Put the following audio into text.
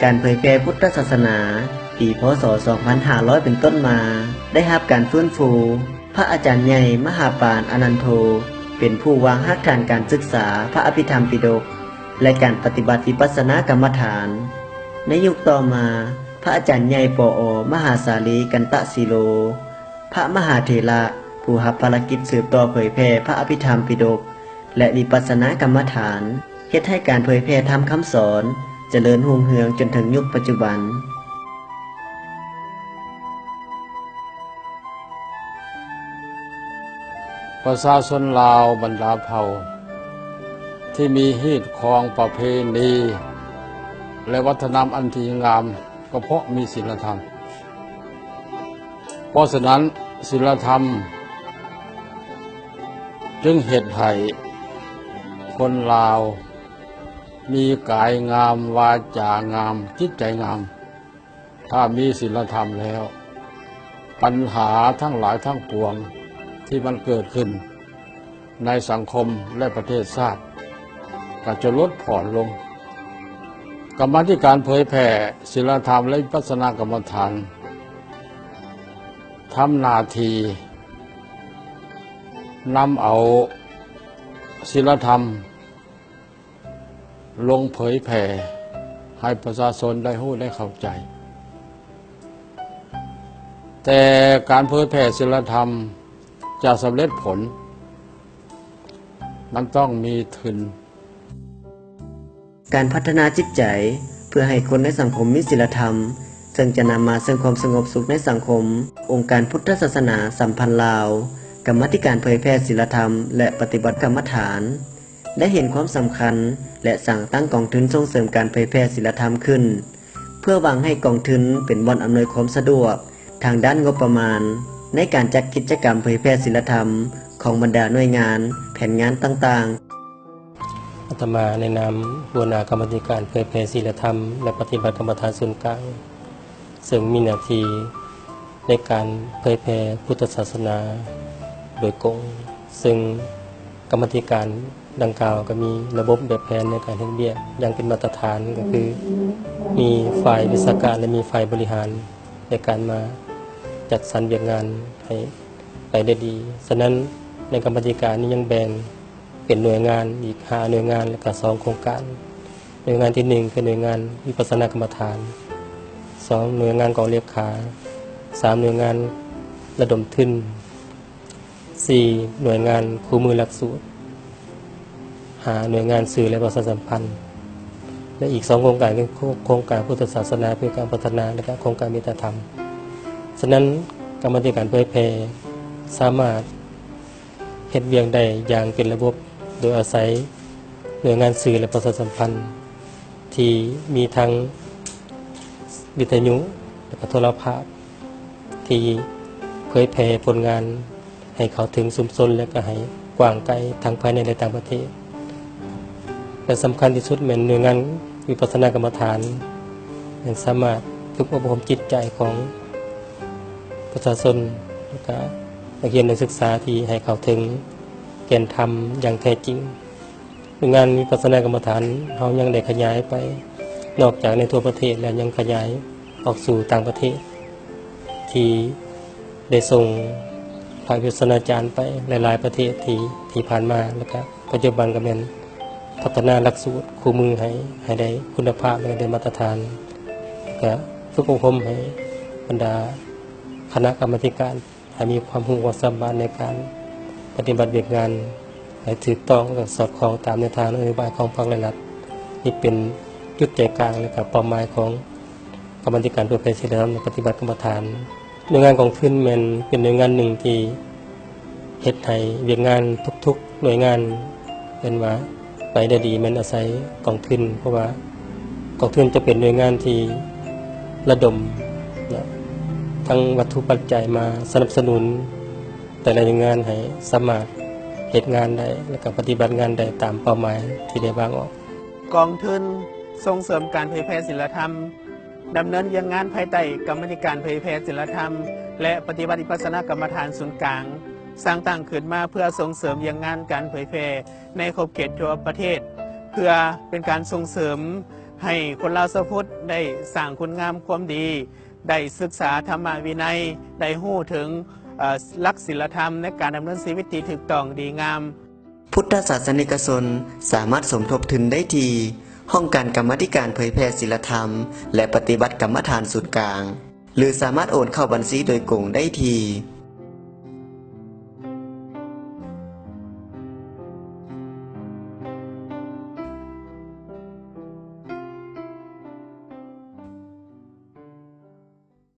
การเผยแพร่พุทธศาสนาปีพ.ศ. 2500 เป็นต้นมาได้รับการฟื้นฟูพระอาจารย์ใหญ่มหาปานอนันโทเป็นผู้วางรากฐานการศึกษาพระอภิธรรมปิฎกและการปฏิบัติวิปัสสนากรรมฐานในยุคต่อมาพระอาจารย์ใหญ่ปอ.มหาสาลีกันตสีโลพระมหาเถระผู้รับภารกิจสืบต่อเผยแพร่พระอภิธรรมปิฎกและวิปัสสนากรรมฐานเฮ็ดให้การเผยแพร่ธรรมคำสอนเจริญรุ่งเรืองจนถึงยุคปัจจุบันประชาชนลาวบรรดาเผ่าที่มีฮีตคองประเพณีและวัฒนธรรมอันดีงามก็เพราะมีศีลธรรมเพราะฉะนั้นศีลธรรมจึงเหตุให้คนลาวมีกายงามวาจางามจิตใจงามถ้ามีศีลธรรมแล้วปัญหาทั้งหลายทั้งปวงที่มันเกิดขึ้นในสังคมและประเทศชาติก็จะลดผ่อนลงกรรมธิการเผยแผ่ศีลธรรมและวิปัสสนากรรมฐานทำหน้าที่นำเอาศีลธรรมลงเผยแผ่ให้ประชาชนได้รู้ได้เข้าใจแต่การเผยแผ่ศีลธรรมจะสำเร็จผลมันต้องมีทุนการพัฒนาจิตใจเพื่อให้คนในสังคมมีศีลธรรมซึ่งจะนำมาซึ่งความสงบสุขในสังคมองค์การพุทธศาสนาสัมพันธ์ลาวกรรมาธิการเผยแพร่ศีลธรรมและปฏิบัติกรรมฐานได้เห็นความสำคัญและสั่งตั้งกองทุนส่งเสริมการเผยแพร่ศีลธรรมขึ้นเพื่อหวังให้กองทุนเป็นบ่อนอำนวยความสะดวกทางด้านงบประมาณในการจัดกิจกรรมเผยแพร่ศีลธรรมของบรรดาหน่วยงานแผนงานต่างๆอาตมาในนามหัวหน้ากรรมาธิการเผยแพร่ศีลธรรมและปฏิบัติกรรมฐานส่วนกลางซึ่งมีหน้าที่ในการเผยแพร่พุทธศาสนาโดยกงซึ่งกรรมาธิการดังกล่าวก็มีระบบแบบแผนในการเฮ็ดเวียกอย่างเป็นมาตรฐานก็คือมีฝ่ายวิชาการและมีฝ่ายบริหารในการมาจัดสรรเวียกงานให้ไปได้ดีฉะนั้นในกรรมาธิการนี้ยังแบ่งเป็นหน่วยงานอีก5หน่วยงานและก็2โครงการหน่วยงานที่1คือหน่วยงานวิปัสสนากรรมฐาน2หน่วยงานกองเลขา3หน่วยงานระดมทุน4หน่วยงานคู่มือหลักสูตร5หน่วยงานสื่อและประชาสัมพันธ์และอีก2โครงการคือโครงการพุทธศาสนาเพื่อการพัฒนาและก็โครงการเมตตาธรรมฉะนั้นกรรมาธิการเผยแพร่สามารถเฮ็ดเวียกได้อย่างเป็นระบบโดยอาศัยหน่วยงานสื่อและประชาสัมพันธ์ที่มีทั้งวิทยุและโทรทัศน์ที่เผยแพร่ผลงานให้เข้าถึงชุมชนและก็ให้กว้างไกลทั้งภายในและต่างประเทศและสำคัญที่สุดแม่นหน่วยงานวิปัสสนากรรมฐานยังสามารถฝึกอบรมจิตใจของประชาชนและก็นักเรียนนักศึกษาที่ให้เข้าถึงแก่นธรรมอย่างแท้จริงหน่วยงานวิปัสสนากรรมฐานเฮายังได้ขยายไปนอกจากในทั่วประเทศแล้วยังขยายออกสู่ต่างประเทศที่ได้ส่งพระวิปัสสนาจารย์ไปหลายๆประเทศที่ผ่านมาแล้วก็ปัจจุบันก็แม่นพัฒนาหลักสูตรคู่มือให้ได้คุณภาพและได้มาตรฐานก็ฝึกอบรมให้บรรดาคณะกรรมาธิการให้มีความรู้ความสามารถในการปฏิบัติเวียกงานให้ถูกต้องและสอดคล้องตามแนวทางนโยบายของพรรคและรัฐนี่เป็นจุดใจกลางและก็เป้าหมายของกรรมาธิการเผยแพร่ศีลธรรมและปฏิบัติกรรมฐานหน่วยงานของทุนแม่นเป็นหน่วยงานหนึ่งที่เฮ็ดให้เวียกงานทุกๆหน่วยงานเป็นว่าไปได้ดีแม่นอาศัยกองทุนเพราะว่ากองทุนจะเป็นหน่วยงานที่ระดมทั้งวัตถุปัจจัยมาสนับสนุนแต่ละหน่วยงานให้สามารถเฮ็ดงานได้และก็ปฏิบัติงานได้ตามเป้าหมายที่ได้วางออกกองทุนส่งเสริมการเผยแพร่ศีลธรรมดำเนินเวียกงานภายใต้กรรมาธิการเผยแพร่ศีลธรรมและปฏิบัติวิปัสสนากรรมฐานศูนย์กลางสร้างตั้งขึ้นมาเพื่อส่งเสริมเวียกงานการเผยแพร่ในขอบเขตทั่วประเทศเพื่อเป็นการส่งเสริม ให้คนลาวสะพุทธได้สร้างคุณงามความดีได้ศึกษาธรรมวินัยได้รู้ถึงหลักศีลธรรมในการดำเนินชีวิตที่ถูกต้องดีงาม พุทธศาสนิกชนสามารถสมทบทุนได้ที่ห้องการกรรมาธิการเผยแผ่ศีลธรรมและปฏิบัติกรรมฐานศูนย์กลางหรือสามารถโอนเข้าบัญชีโดยกงได้ที่